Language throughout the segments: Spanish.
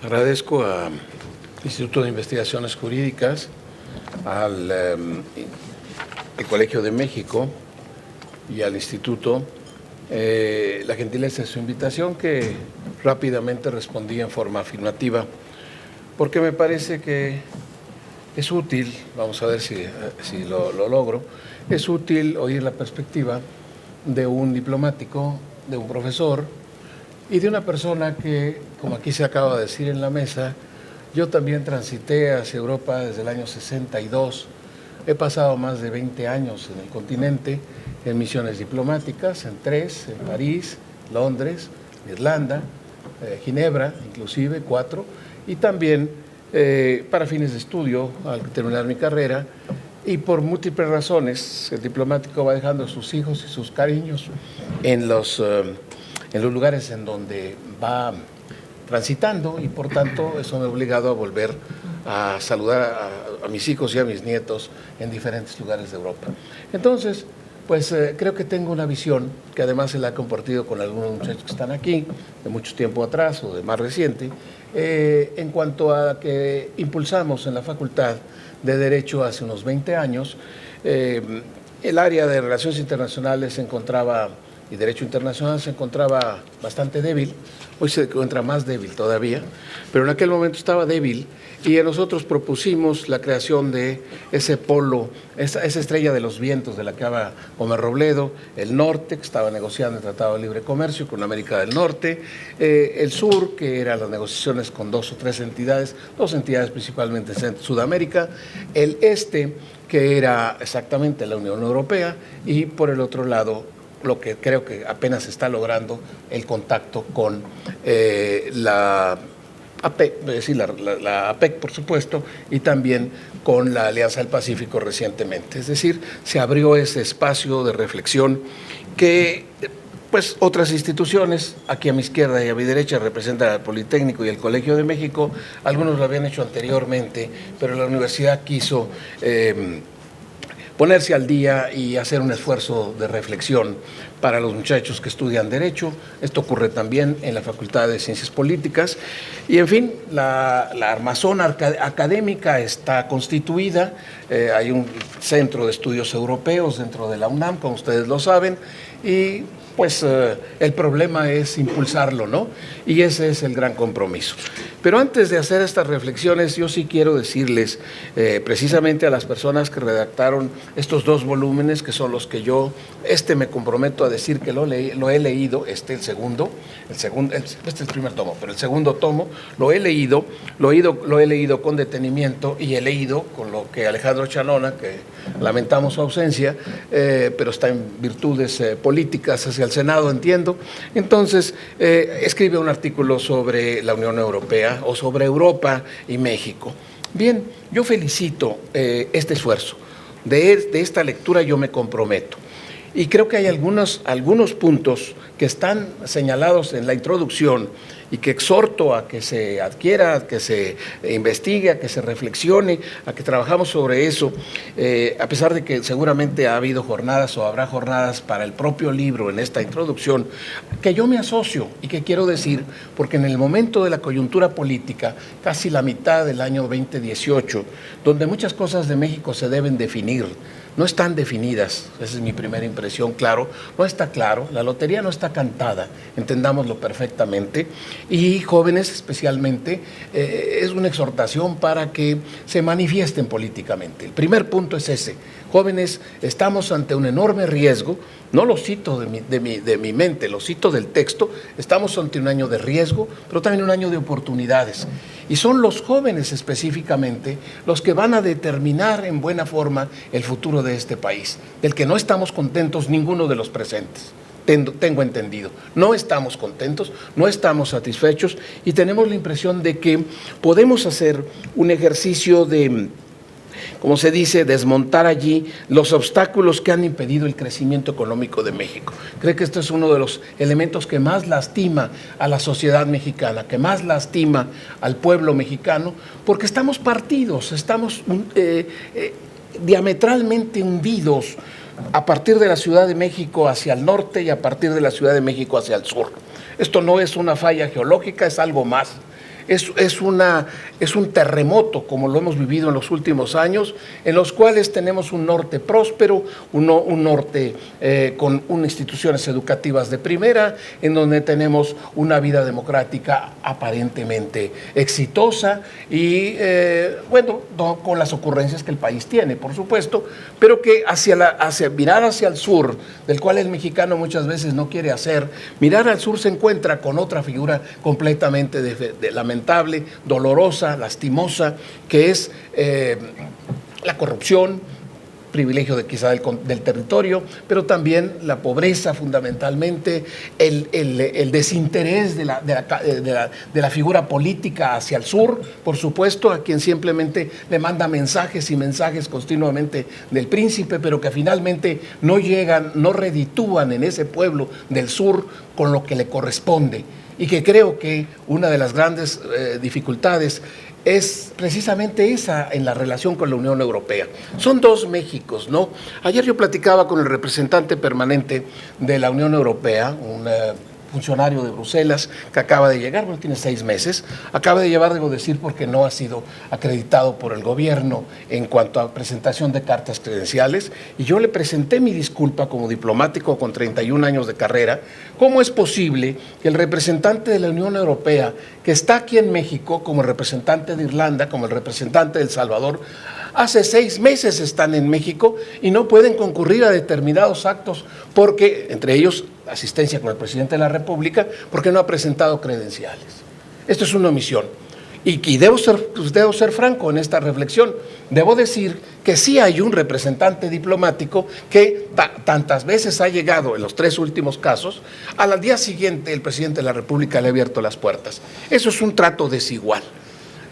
Agradezco al Instituto de Investigaciones Jurídicas, al Colegio de México y al Instituto la gentileza de su invitación, que rápidamente respondí en forma afirmativa, porque me parece que es útil, vamos a ver si lo logro, es útil oír la perspectiva de un diplomático, de un profesor y de una persona que, como aquí se acaba de decir en la mesa, yo también transité hacia Europa desde el año 62. He pasado más de 20 años en el continente, en misiones diplomáticas, en 3, en París, Londres, Irlanda, Ginebra, inclusive 4, y también para fines de estudio, al terminar mi carrera, y por múltiples razones, el diplomático va dejando a sus hijos y sus cariños en los lugares en donde va transitando, y por tanto eso me ha obligado a volver a saludar a mis hijos y a mis nietos en diferentes lugares de Europa. Entonces, pues creo que tengo una visión que además se la he compartido con algunos muchachos que están aquí, de mucho tiempo atrás o de más reciente, en cuanto a que impulsamos en la Facultad de Derecho hace unos 20 años, el área de Relaciones Internacionales se encontraba, y Derecho Internacional se encontraba bastante débil. Hoy se encuentra más débil todavía, pero en aquel momento estaba débil, y nosotros propusimos la creación de ese polo, esa estrella de los vientos de la que habla Gómez Robledo, el norte, que estaba negociando el Tratado de Libre Comercio con América del Norte, el sur, que eran las negociaciones con 2 o 3 entidades, 2 entidades principalmente en Sudamérica, el este, que era exactamente la Unión Europea, y por el otro lado, lo que creo que apenas está logrando, el contacto con la APEC, es decir, la APEC, por supuesto, y también con la Alianza del Pacífico recientemente. Es decir, se abrió ese espacio de reflexión que, pues, otras instituciones, aquí a mi izquierda y a mi derecha representan al Politécnico y el Colegio de México, algunos lo habían hecho anteriormente, pero la universidad quiso ponerse al día y hacer un esfuerzo de reflexión para los muchachos que estudian Derecho. Esto ocurre también en la Facultad de Ciencias Políticas. Y, en fin, la armazón académica está constituida. Hay un centro de estudios europeos dentro de la UNAM, como ustedes lo saben, y pues el problema es impulsarlo, ¿no? Y ese es el gran compromiso. Pero antes de hacer estas reflexiones, yo sí quiero decirles precisamente a las personas que redactaron estos 2 volúmenes, que son los que yo, me comprometo a decir que lo he leído, este es el primer tomo, pero el segundo tomo lo he leído con detenimiento, y he leído con lo que Alejandro Chanona, que lamentamos su ausencia, pero está en virtudes políticas hacia el Senado, entiendo. Entonces, escribe un artículo sobre la Unión Europea o sobre Europa y México. Bien, yo felicito este esfuerzo. De esta lectura yo me comprometo. Y creo que hay algunos puntos que están señalados en la introducción y que exhorto a que se adquiera, a que se investigue, a que se reflexione, a que trabajamos sobre eso, a pesar de que seguramente ha habido jornadas o habrá jornadas para el propio libro en esta introducción, que yo me asocio y que quiero decir, porque en el momento de la coyuntura política, casi la mitad del año 2018, donde muchas cosas de México se deben definir, no están definidas, esa es mi primera impresión, claro, no está claro, la lotería no está cantada, entendámoslo perfectamente, y jóvenes especialmente, es una exhortación para que se manifiesten políticamente. El primer punto es ese: jóvenes, estamos ante un enorme riesgo, no lo cito de mi mente, lo cito del texto, estamos ante un año de riesgo, pero también un año de oportunidades. Y son los jóvenes específicamente los que van a determinar en buena forma el futuro de este país, del que no estamos contentos ninguno de los presentes. Tengo entendido, no estamos contentos, no estamos satisfechos, y tenemos la impresión de que podemos hacer un ejercicio de, como se dice, desmontar allí los obstáculos que han impedido el crecimiento económico de México. Creo que esto es uno de los elementos que más lastima a la sociedad mexicana, que más lastima al pueblo mexicano, porque estamos partidos, estamos diametralmente hundidos a partir de la Ciudad de México hacia el norte y a partir de la Ciudad de México hacia el sur. Esto no es una falla geológica, es algo más. Es un terremoto, como lo hemos vivido en los últimos años, en los cuales tenemos un norte próspero, un norte con unas instituciones educativas de primera, en donde tenemos una vida democrática aparentemente exitosa y, bueno, no con las ocurrencias que el país tiene, por supuesto, pero que mirar hacia el sur, del cual el mexicano muchas veces no quiere hacer, mirar al sur se encuentra con otra figura completamente lamentable, dolorosa, lastimosa, que es la corrupción, privilegio quizá del territorio, pero también la pobreza fundamentalmente, el desinterés de la figura política hacia el sur, por supuesto, a quien simplemente le manda mensajes y mensajes continuamente del príncipe, pero que finalmente no llegan, no reditúan en ese pueblo del sur con lo que le corresponde. Y que creo que una de las grandes dificultades es precisamente esa en la relación con la Unión Europea. Son dos Méxicos, ¿no? Ayer yo platicaba con el representante permanente de la Unión Europea, un funcionario de Bruselas que acaba de llegar, bueno, tiene 6 meses, acaba de llevar, debo decir, porque no ha sido acreditado por el gobierno en cuanto a presentación de cartas credenciales, y yo le presenté mi disculpa como diplomático con 31 años de carrera. ¿Cómo es posible que el representante de la Unión Europea, que está aquí en México como representante de Irlanda, como el representante de El Salvador, hace 6 meses están en México y no pueden concurrir a determinados actos porque, entre ellos, asistencia con el presidente de la República, porque no ha presentado credenciales? Esto es una omisión. Y debo ser franco en esta reflexión. Debo decir que sí hay un representante diplomático que tantas veces ha llegado, en los 3 últimos casos, al día siguiente el presidente de la República le ha abierto las puertas. Eso es un trato desigual.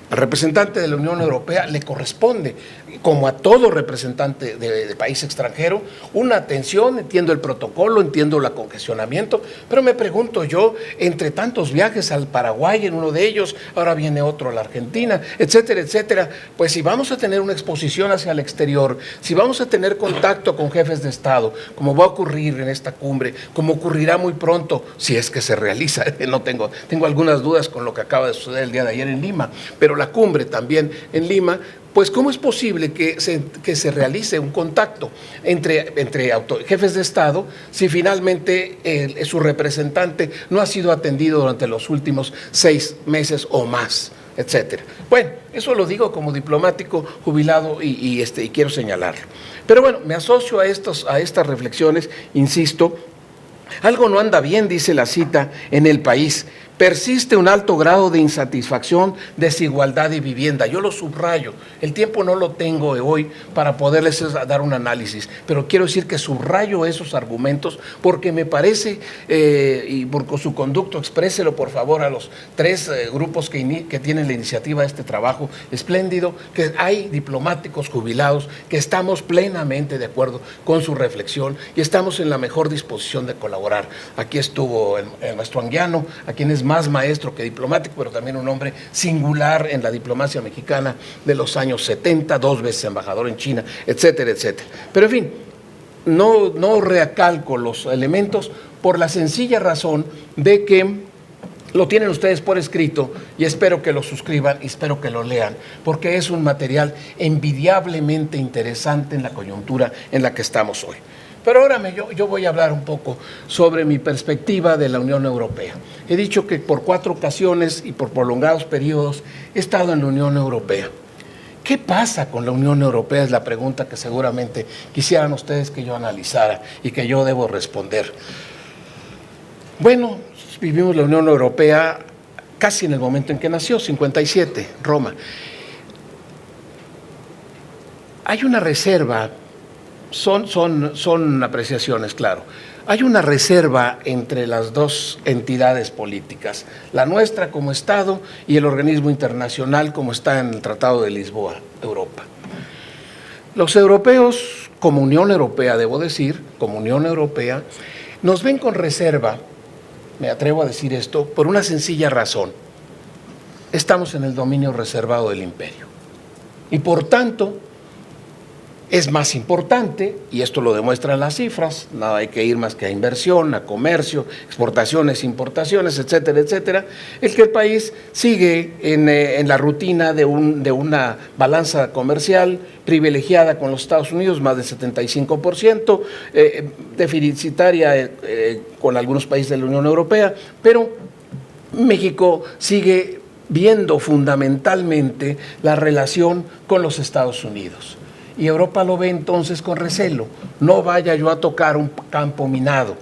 Al representante de la Unión Europea le corresponde, como a todo representante de país extranjero, una atención. Entiendo el protocolo, entiendo el congestionamiento, pero me pregunto yo, entre tantos viajes al Paraguay en uno de ellos, ahora viene otro a la Argentina, etcétera, etcétera, pues si vamos a tener una exposición hacia el exterior, si vamos a tener contacto con jefes de Estado, como va a ocurrir en esta cumbre, como ocurrirá muy pronto, si es que se realiza, tengo algunas dudas con lo que acaba de suceder el día de ayer en Lima, pero la cumbre también en Lima, pues ¿cómo es posible que se realice un contacto entre jefes de Estado si finalmente su representante no ha sido atendido durante los últimos 6 meses o más, etcétera? Bueno, eso lo digo como diplomático jubilado y quiero señalarlo. Pero bueno, me asocio a estas reflexiones, insisto. Algo no anda bien, dice la cita, en el país. Persiste un alto grado de insatisfacción, desigualdad y vivienda. Yo lo subrayo. El tiempo no lo tengo hoy para poderles dar un análisis, pero quiero decir que subrayo esos argumentos porque me parece, y por su conducto expréselo por favor a los 3 grupos que tienen la iniciativa de este trabajo espléndido, que hay diplomáticos jubilados que estamos plenamente de acuerdo con su reflexión y estamos en la mejor disposición de colaborar. Aquí estuvo el maestro Anguiano, a quien es más maestro que diplomático, pero también un hombre singular en la diplomacia mexicana de los años 70, 2 veces embajador en China, etcétera, etcétera. Pero en fin, no recalco los elementos por la sencilla razón de que lo tienen ustedes por escrito y espero que lo suscriban y espero que lo lean, porque es un material envidiablemente interesante en la coyuntura en la que estamos hoy. Pero ahora yo voy a hablar un poco sobre mi perspectiva de la Unión Europea. He dicho que por 4 ocasiones y por prolongados periodos he estado en la Unión Europea. ¿Qué pasa con la Unión Europea? Es la pregunta que seguramente quisieran ustedes que yo analizara y que yo debo responder. Bueno, vivimos la Unión Europea casi en el momento en que nació, 57, Roma. Hay una reserva. Son apreciaciones, claro. Hay una reserva entre las 2 entidades políticas, la nuestra como Estado y el organismo internacional como está en el Tratado de Lisboa, Europa. Los europeos, como Unión Europea, debo decir, como Unión Europea, nos ven con reserva, me atrevo a decir esto, por una sencilla razón. Estamos en el dominio reservado del imperio. Y por tanto, Es más importante, y esto lo demuestran las cifras, nada hay que ir más que a inversión, a comercio, exportaciones, importaciones, etcétera, etcétera, el que el país sigue en la rutina de una balanza comercial privilegiada con los Estados Unidos, más del 75%, deficitaria con algunos países de la Unión Europea, pero México sigue viendo fundamentalmente la relación con los Estados Unidos. Y Europa lo ve entonces con recelo. No vaya yo a tocar un campo minado.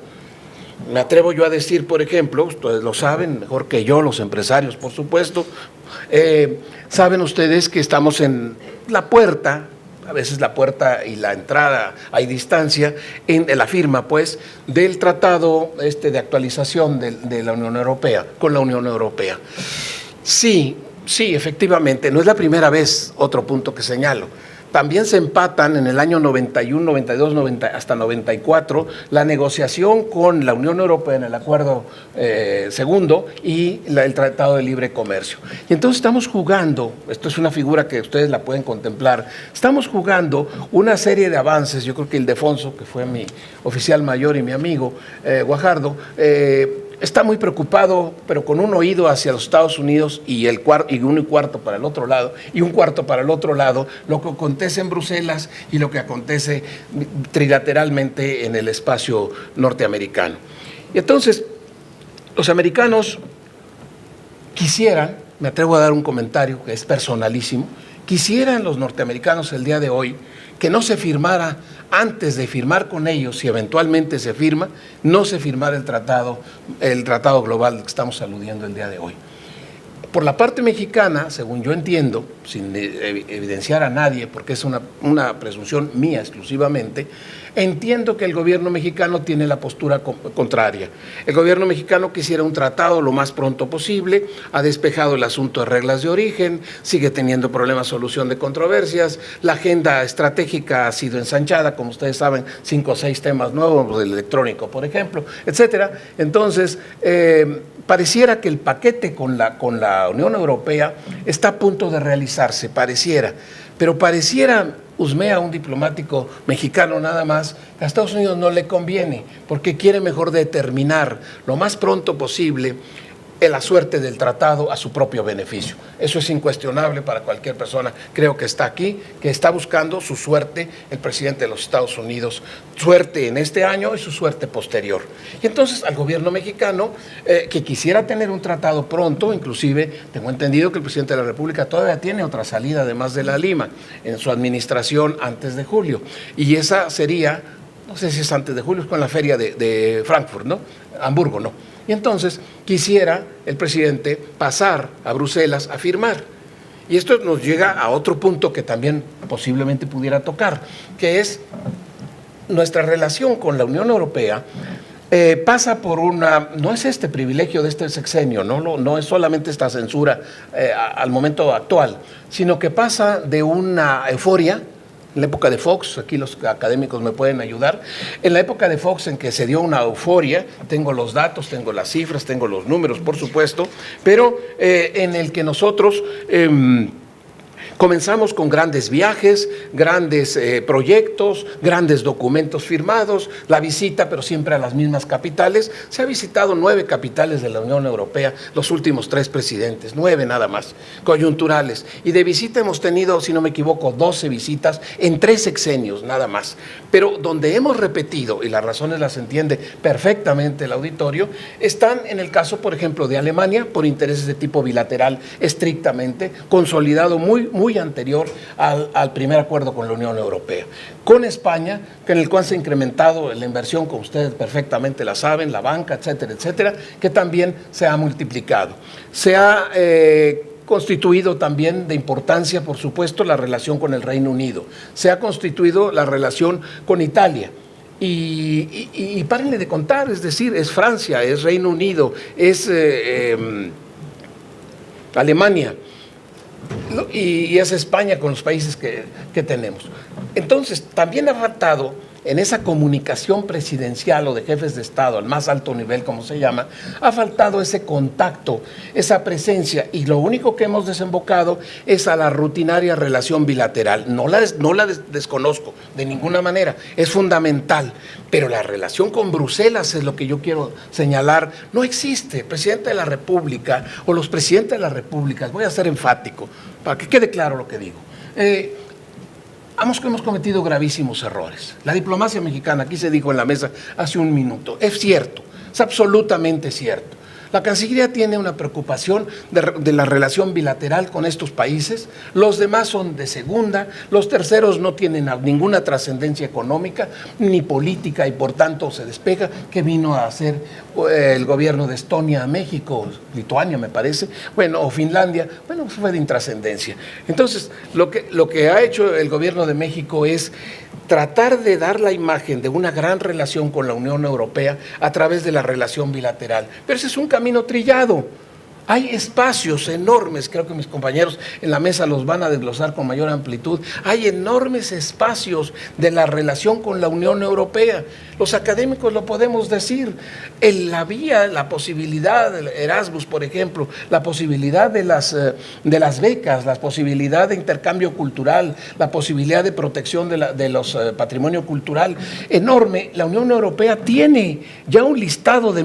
Me atrevo yo a decir, por ejemplo, ustedes lo saben mejor que yo, los empresarios, por supuesto, saben ustedes que estamos en la puerta, a veces la puerta y la entrada hay distancia, en la firma, pues, del tratado de actualización de la Unión Europea, con la Unión Europea. Sí, efectivamente, no es la primera vez, otro punto que señalo. También se empatan en el año 91, 92, 90, hasta 94 la negociación con la Unión Europea en el acuerdo segundo y el Tratado de Libre Comercio. Y entonces estamos jugando, esto es una figura que ustedes la pueden contemplar, estamos jugando una serie de avances. Yo creo que Ildefonso, que fue mi oficial mayor y mi amigo, Guajardo, está muy preocupado, pero con un oído hacia los Estados Unidos y un cuarto para el otro lado, y un cuarto para el otro lado, lo que acontece en Bruselas y lo que acontece trilateralmente en el espacio norteamericano. Y entonces, los americanos quisieran, me atrevo a dar un comentario que es personalísimo, quisieran los norteamericanos el día de hoy que no se firmara, antes de firmar con ellos, si eventualmente se firma, no se firmara el tratado global del que estamos aludiendo el día de hoy. Por la parte mexicana, según yo entiendo, sin evidenciar a nadie, porque es una presunción mía exclusivamente, entiendo que el gobierno mexicano tiene la postura contraria. El gobierno mexicano quisiera un tratado lo más pronto posible, ha despejado el asunto de reglas de origen, sigue teniendo problemas de solución de controversias, la agenda estratégica ha sido ensanchada, como ustedes saben, 5 o 6 temas nuevos, el electrónico, por ejemplo, etcétera. Entonces, pareciera que el paquete con la Unión Europea está a punto de realizarse, pero pareciera, husmea un diplomático mexicano nada más, que a Estados Unidos no le conviene, porque quiere mejor determinar lo más pronto posible la suerte del tratado a su propio beneficio. Eso es incuestionable para cualquier persona, creo que está aquí, que está buscando su suerte, el presidente de los Estados Unidos, suerte en este año y su suerte posterior. Y entonces al gobierno mexicano, que quisiera tener un tratado pronto, inclusive tengo entendido que el presidente de la República todavía tiene otra salida además de la Lima, en su administración antes de julio, y esa sería, no sé si es antes de julio, es con la feria de Frankfurt, ¿no? Hamburgo, ¿no? Y entonces quisiera el presidente pasar a Bruselas a firmar. Y esto nos llega a otro punto que también posiblemente pudiera tocar, que es nuestra relación con la Unión Europea. Pasa por no es este privilegio de este sexenio, no es solamente esta censura al momento actual, sino que pasa de una euforia. En la época de Fox, aquí los académicos me pueden ayudar, en la época de Fox en que se dio una euforia, tengo los datos, tengo las cifras, tengo los números, por supuesto, pero en el que nosotros comenzamos con grandes viajes, grandes proyectos, grandes documentos firmados, la visita, pero siempre a las mismas capitales. Se ha visitado 9 capitales de la Unión Europea, los últimos 3 presidentes, 9 nada más, coyunturales. Y de visita hemos tenido, si no me equivoco, 12 visitas en 3 sexenios nada más. Pero donde hemos repetido, y las razones las entiende perfectamente el auditorio, están en el caso, por ejemplo, de Alemania, por intereses de tipo bilateral estrictamente, consolidado muy anterior al primer acuerdo con la Unión Europea. Con España, en el cual se ha incrementado la inversión, como ustedes perfectamente la saben, la banca, etcétera, etcétera, que también se ha multiplicado. Se ha constituido también de importancia, por supuesto, la relación con el Reino Unido. Se ha constituido la relación con Italia. Y párenle de contar, es decir, es Francia, es Reino Unido, es Alemania, y es España con los países que tenemos. Entonces, también ha faltado en esa comunicación presidencial o de jefes de Estado, al más alto nivel, como se llama, ha faltado ese contacto, esa presencia, y lo único que hemos desembocado es a la rutinaria relación bilateral. No la desconozco de ninguna manera, es fundamental, pero la relación con Bruselas es lo que yo quiero señalar. No existe. El presidente de la República o los presidentes de las repúblicas, voy a ser enfático, para que quede claro lo que digo, hemos cometido gravísimos errores. La diplomacia mexicana, aquí se dijo en la mesa hace un minuto, es cierto, es absolutamente cierto. La Cancillería tiene una preocupación de la relación bilateral con estos países, los demás son de segunda, los terceros no tienen ninguna trascendencia económica ni política y por tanto se despega. ¿Qué vino a hacer el gobierno de Estonia a México? Lituania me parece, bueno, o Finlandia, bueno, fue de intrascendencia. Entonces, lo que ha hecho el gobierno de México es tratar de dar la imagen de una gran relación con la Unión Europea a través de la relación bilateral. Pero ese es un camino trillado. Hay espacios enormes, creo que mis compañeros en la mesa los van a desglosar con mayor amplitud. Hay enormes espacios de la relación con la Unión Europea. Los académicos lo podemos decir. La vía, la posibilidad del Erasmus, por ejemplo, la posibilidad de las becas, la posibilidad de intercambio cultural, la posibilidad de protección de los patrimonio cultural, enorme. La Unión Europea tiene ya un listado de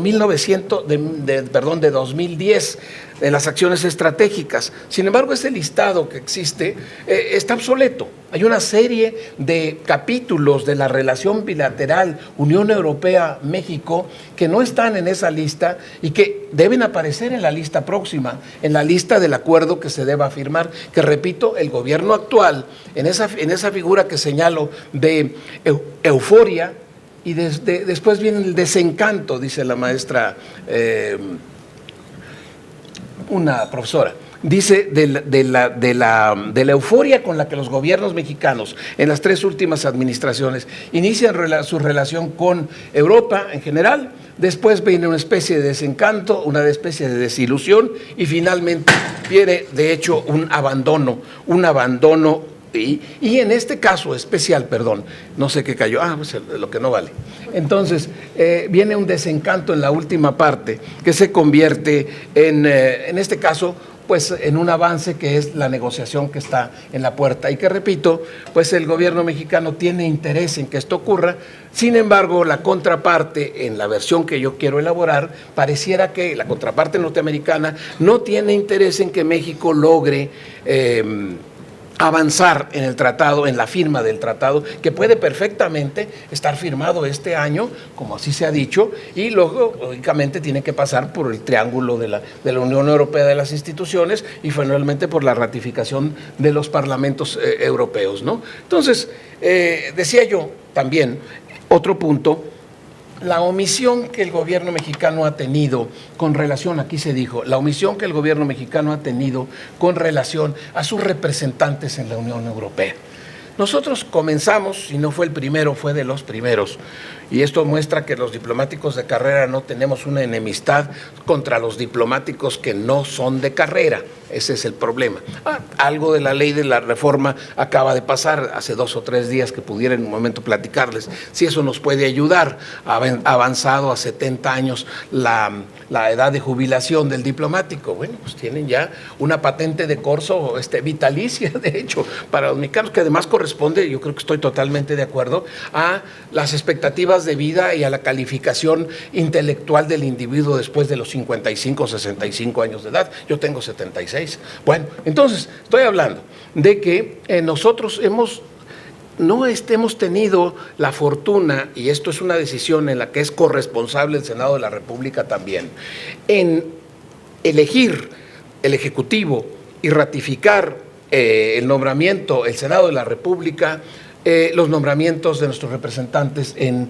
2010 de las acciones estratégicas. Sin embargo, ese listado que existe está obsoleto. Hay una serie de capítulos de la relación bilateral Unión Europea-México que no están en esa lista y que deben aparecer en la lista próxima, en la lista del acuerdo que se deba firmar, que repito, el gobierno actual, en esa figura que señalo de euforia, y después viene el desencanto, dice la maestra una profesora, dice de la euforia con la que los gobiernos mexicanos en las tres últimas administraciones inician su relación con Europa en general, después viene una especie de desencanto, una especie de desilusión y finalmente viene de hecho un abandono y en este caso especial, perdón, no sé qué cayó, pues lo que no vale. Entonces, viene un desencanto en la última parte que se convierte en este caso, pues en un avance que es la negociación que está en la puerta y que, repito, pues el gobierno mexicano tiene interés en que esto ocurra. Sin embargo, la contraparte, en la versión que yo quiero elaborar, pareciera que la contraparte norteamericana no tiene interés en que México logre avanzar en el tratado, en la firma del tratado, que puede perfectamente estar firmado este año, como así se ha dicho, y luego, lógicamente, tiene que pasar por el triángulo de la Unión Europea, de las instituciones, y finalmente por la ratificación de los parlamentos europeos, ¿no? Entonces, decía yo también, otro punto, la omisión que el gobierno mexicano ha tenido con relación, aquí se dijo, la omisión que el gobierno mexicano ha tenido con relación a sus representantes en la Unión Europea. Nosotros comenzamos, si no fue el primero, fue de los primeros, y esto muestra que los diplomáticos de carrera no tenemos una enemistad contra los diplomáticos que no son de carrera. Ese es el problema. Algo de la ley de la reforma acaba de pasar hace 2 o 3 días que pudiera en un momento platicarles. Si eso nos puede ayudar, ha avanzado a 70 años la edad de jubilación del diplomático. Bueno, pues tienen ya una patente de corso vitalicia, de hecho, para los mexicanos, que además corresponde, yo creo que estoy totalmente de acuerdo, a las expectativas de vida y a la calificación intelectual del individuo después de los 55 o 65 años de edad. Yo tengo 76. Bueno, entonces, estoy hablando de que nosotros hemos tenido la fortuna, y esto es una decisión en la que es corresponsable el Senado de la República también, en elegir el Ejecutivo y ratificar el nombramiento, el Senado de la República, los nombramientos de nuestros representantes en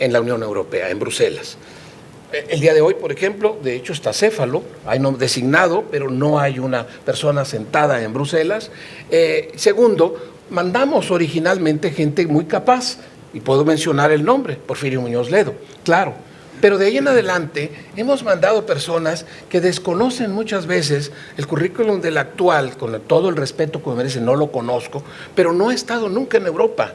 la Unión Europea, en Bruselas. El día de hoy, por ejemplo, de hecho está Céfalo, hay designado, pero no hay una persona sentada en Bruselas. Segundo, mandamos originalmente gente muy capaz, y puedo mencionar el nombre, Porfirio Muñoz Ledo, claro. Pero de ahí en adelante hemos mandado personas que desconocen muchas veces el currículum del actual, con todo el respeto que merece, no lo conozco, pero no ha estado nunca en Europa.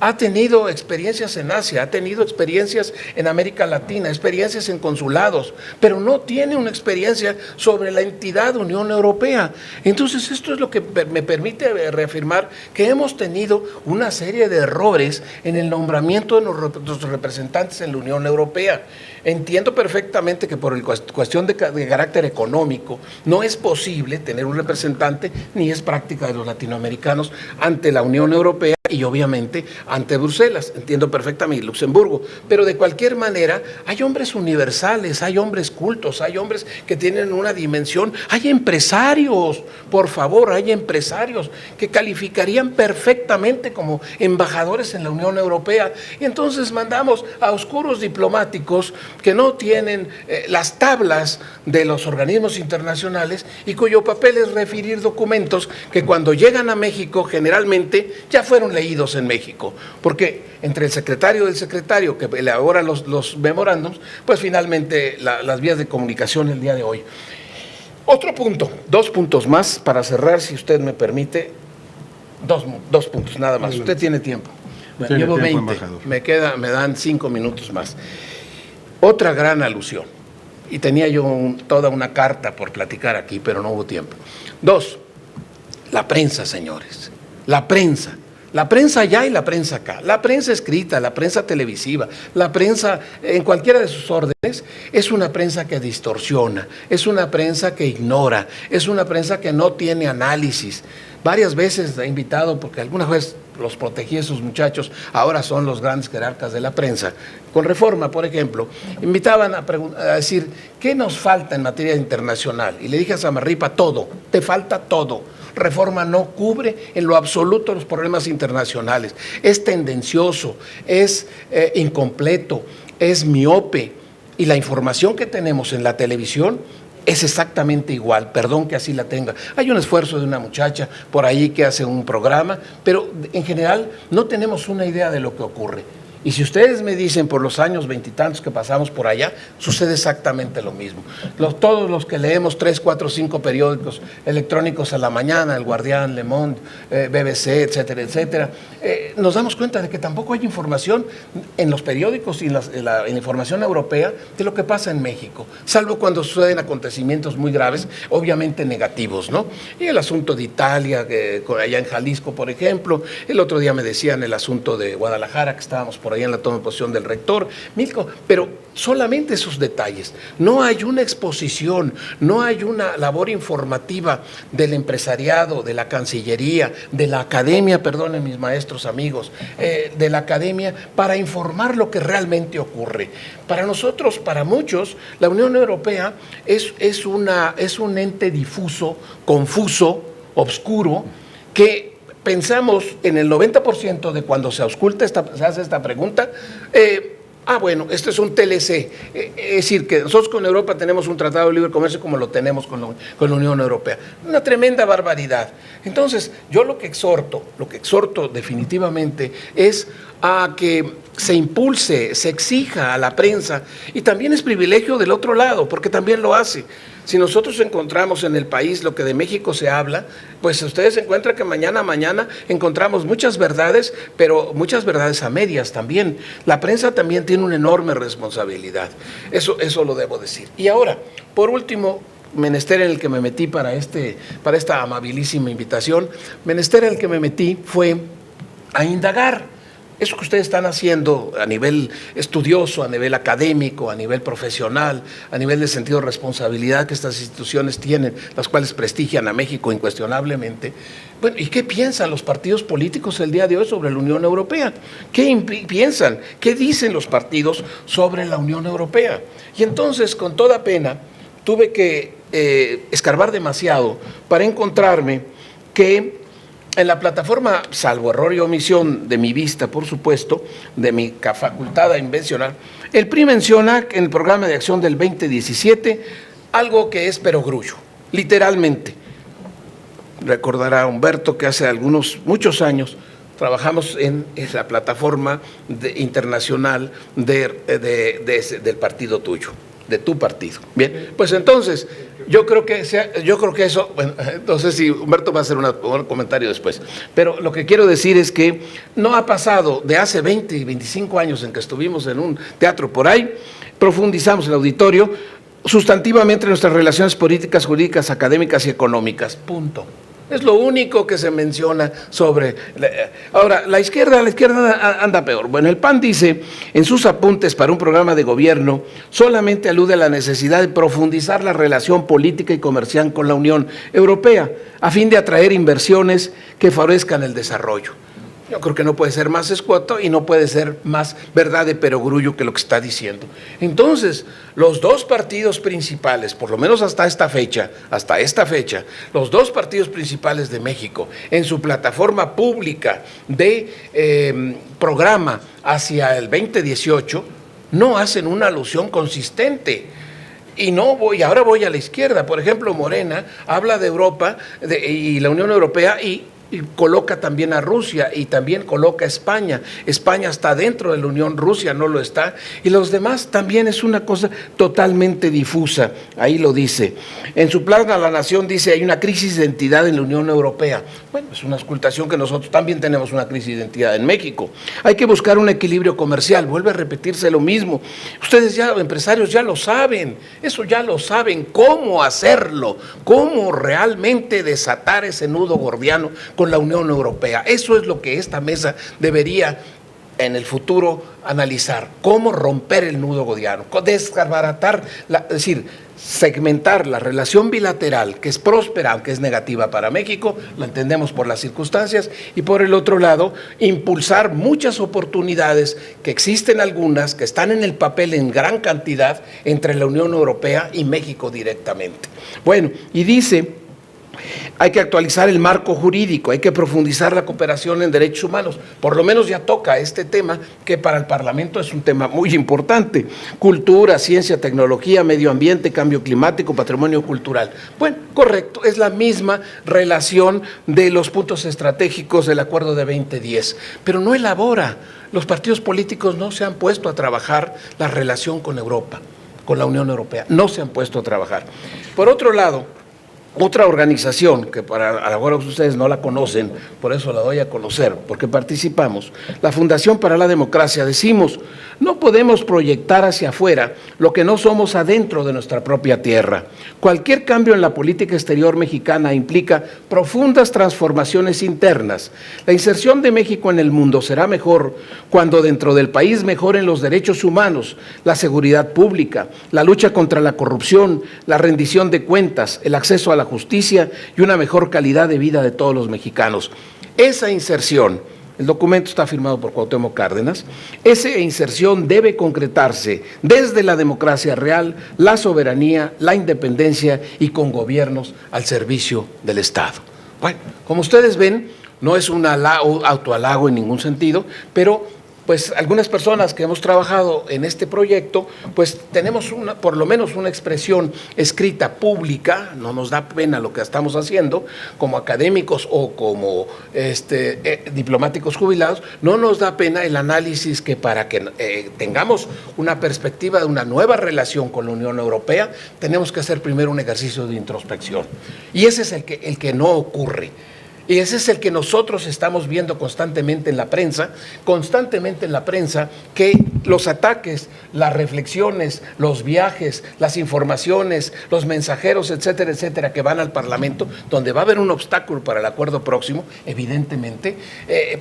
ha tenido experiencias en Asia, ha tenido experiencias en América Latina, experiencias en consulados, pero no tiene una experiencia sobre la entidad Unión Europea. Entonces, esto es lo que me permite reafirmar que hemos tenido una serie de errores en el nombramiento de nuestros representantes en la Unión Europea. Entiendo perfectamente que por cuestión de carácter económico no es posible tener un representante, ni es práctica de los latinoamericanos ante la Unión Europea y obviamente ante Bruselas. Entiendo perfectamente Luxemburgo, pero de cualquier manera hay hombres universales, hay hombres cultos, hay hombres que tienen una dimensión, hay empresarios, por favor, hay empresarios que calificarían perfectamente como embajadores en la Unión Europea, y entonces mandamos a oscuros diplomáticos que no tienen las tablas de los organismos internacionales y cuyo papel es referir documentos que cuando llegan a México generalmente ya fueron leídos en México, porque entre el secretario del secretario que elabora los memorándums, pues finalmente las vías de comunicación el día de hoy. Otro punto, 2 puntos más para cerrar, si usted me permite, dos puntos nada más. Usted tiene tiempo. Llevo 20, me dan 5 minutos más. Otra gran alusión, y tenía yo toda una carta por platicar aquí, pero no hubo tiempo. 2, la prensa, señores, la prensa. La prensa allá y la prensa acá, la prensa escrita, la prensa televisiva, la prensa en cualquiera de sus órdenes, es una prensa que distorsiona, es una prensa que ignora, es una prensa que no tiene análisis. Varias veces he invitado, porque alguna vez los protegí a esos muchachos, ahora son los grandes jerarcas de la prensa. Con Reforma, por ejemplo, invitaban a decir, ¿qué nos falta en materia internacional? Y le dije a Samarripa, todo, te falta todo. Reforma no cubre en lo absoluto los problemas internacionales. Es tendencioso, es incompleto, es miope. Y la información que tenemos en la televisión es exactamente igual, perdón que así la tenga. Hay un esfuerzo de una muchacha por ahí que hace un programa, pero en general no tenemos una idea de lo que ocurre. Y si ustedes me dicen por los años 20 y tantos que pasamos por allá, sucede exactamente lo mismo. Todos los que leemos 3, 4, 5 periódicos electrónicos a la mañana, El Guardián, Le Monde, BBC, etcétera, etcétera, nos damos cuenta de que tampoco hay información en los periódicos y en la información europea de lo que pasa en México, salvo cuando suceden acontecimientos muy graves, obviamente negativos, ¿no? Y el asunto de Italia, allá en Jalisco, por ejemplo, el otro día me decían el asunto de Guadalajara, que estábamos por ahí en la toma de posición del rector, pero solamente esos detalles. No hay una exposición, no hay una labor informativa del empresariado, de la Cancillería, de la academia, perdonen mis maestros amigos, de la academia, para informar lo que realmente ocurre. Para nosotros, para muchos, la Unión Europea es un ente difuso, confuso, obscuro, que pensamos en el 90% de cuando se hace esta pregunta, bueno, este es un TLC, es decir, que nosotros con Europa tenemos un tratado de libre comercio como lo tenemos con la Unión Europea. Una tremenda barbaridad. Entonces, yo lo que exhorto definitivamente es a que se impulse, se exija a la prensa, y también es privilegio del otro lado, porque también lo hace. Si nosotros encontramos en el país lo que de México se habla, pues ustedes encuentran que mañana encontramos muchas verdades, pero muchas verdades a medias también. La prensa también tiene una enorme responsabilidad, eso lo debo decir. Y ahora, por último, menester en el que me metí para esta amabilísima invitación, menester en el que me metí fue a indagar. Eso que ustedes están haciendo a nivel estudioso, a nivel académico, a nivel profesional, a nivel de sentido de responsabilidad que estas instituciones tienen, las cuales prestigian a México incuestionablemente. Bueno, ¿y qué piensan los partidos políticos el día de hoy sobre la Unión Europea? ¿Qué piensan? ¿Qué dicen los partidos sobre la Unión Europea? Y entonces, con toda pena, tuve que escarbar demasiado para encontrarme que en la plataforma, salvo error y omisión de mi vista, por supuesto, de mi facultad a invencionar, el PRI menciona en el programa de acción del 2017 algo que es perogrullo, literalmente. Recordará Humberto que hace muchos años trabajamos en la plataforma internacional del partido tuyo, de tu partido. Bien, pues entonces, Yo creo que eso, bueno, no sé si Humberto va a hacer un comentario después, pero lo que quiero decir es que no ha pasado de hace 20 y 25 años en que estuvimos en un teatro por ahí, profundizamos el auditorio, sustantivamente nuestras relaciones políticas, jurídicas, académicas y económicas, punto. Es lo único que se menciona sobre... Ahora, la izquierda anda peor. Bueno, el PAN dice en sus apuntes para un programa de gobierno, solamente alude a la necesidad de profundizar la relación política y comercial con la Unión Europea, a fin de atraer inversiones que favorezcan el desarrollo. Yo creo que no puede ser más escueto y no puede ser más verdad de perogrullo que lo que está diciendo. Entonces, los dos partidos principales, por lo menos hasta esta fecha, los dos partidos principales de México, en su plataforma pública de programa hacia el 2018, no hacen una alusión consistente. Y ahora voy a la izquierda. Por ejemplo, Morena habla de Europa y la Unión Europea y coloca también a Rusia y también coloca a España. España está dentro de la Unión, Rusia no lo está. Y los demás también es una cosa totalmente difusa. Ahí lo dice. En su plan a la nación dice hay una crisis de identidad en la Unión Europea. Bueno, es una auscultación que nosotros también tenemos una crisis de identidad en México. Hay que buscar un equilibrio comercial. Vuelve a repetirse lo mismo. Ustedes ya, empresarios, ya lo saben. Eso ya lo saben. ¿Cómo hacerlo? ¿Cómo realmente desatar ese nudo gordiano con la Unión Europea? Eso es lo que esta mesa debería en el futuro analizar, cómo romper el nudo gordiano, desbaratar, es decir, segmentar la relación bilateral, que es próspera, aunque es negativa para México, lo entendemos por las circunstancias, y por el otro lado, impulsar muchas oportunidades, que existen algunas, que están en el papel en gran cantidad, entre la Unión Europea y México directamente. Bueno, y dice... Hay que actualizar el marco jurídico, hay que profundizar la cooperación en derechos humanos. Por lo menos ya toca este tema que para el Parlamento es un tema muy importante. Cultura, ciencia, tecnología, medio ambiente, cambio climático, patrimonio cultural. Bueno, correcto, es la misma relación de los puntos estratégicos del Acuerdo de 2010, pero no elabora. Los partidos políticos no se han puesto a trabajar la relación con Europa, con la Unión Europea, no se han puesto a trabajar. Por otro lado, otra organización que para ahora ustedes no la conocen, por eso la doy a conocer, porque participamos, la Fundación para la Democracia, decimos, no podemos proyectar hacia afuera lo que no somos adentro de nuestra propia tierra. Cualquier cambio en la política exterior mexicana implica profundas transformaciones internas. La inserción de México en el mundo será mejor cuando dentro del país mejoren los derechos humanos, la seguridad pública, la lucha contra la corrupción, la rendición de cuentas, el acceso a la justicia y una mejor calidad de vida de todos los mexicanos. Esa inserción, el documento está firmado por Cuauhtémoc Cárdenas, esa inserción debe concretarse desde la democracia real, la soberanía, la independencia y con gobiernos al servicio del Estado. Bueno, como ustedes ven, no es un autohalago en ningún sentido, pero pues algunas personas que hemos trabajado en este proyecto, pues tenemos por lo menos una expresión escrita pública, no nos da pena lo que estamos haciendo, como académicos o como diplomáticos jubilados, no nos da pena el análisis que para que tengamos una perspectiva de una nueva relación con la Unión Europea, tenemos que hacer primero un ejercicio de introspección. Y ese es el que no ocurre. Y ese es el que nosotros estamos viendo constantemente en la prensa, que los ataques, las reflexiones, los viajes, las informaciones, los mensajeros, etcétera, etcétera, que van al Parlamento, donde va a haber un obstáculo para el acuerdo próximo, evidentemente,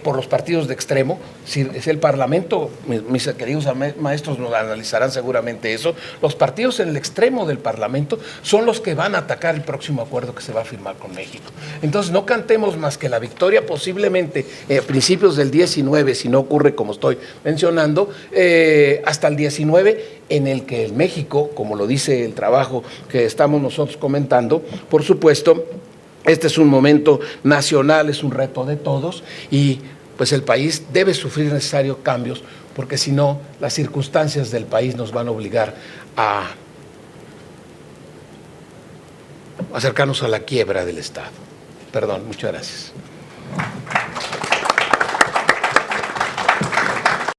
por los partidos de extremo. Si el Parlamento, mis queridos maestros nos analizarán seguramente eso, los partidos en el extremo del Parlamento son los que van a atacar el próximo acuerdo que se va a firmar con México. Entonces, no cantemos más que la victoria posiblemente a principios del 19, si no ocurre como estoy mencionando, hasta el 19, en el que el México, como lo dice el trabajo que estamos nosotros comentando, por supuesto, este es un momento nacional, es un reto de todos y pues el país debe sufrir necesarios cambios, porque si no, las circunstancias del país nos van a obligar a acercarnos a la quiebra del Estado. Perdón, muchas gracias.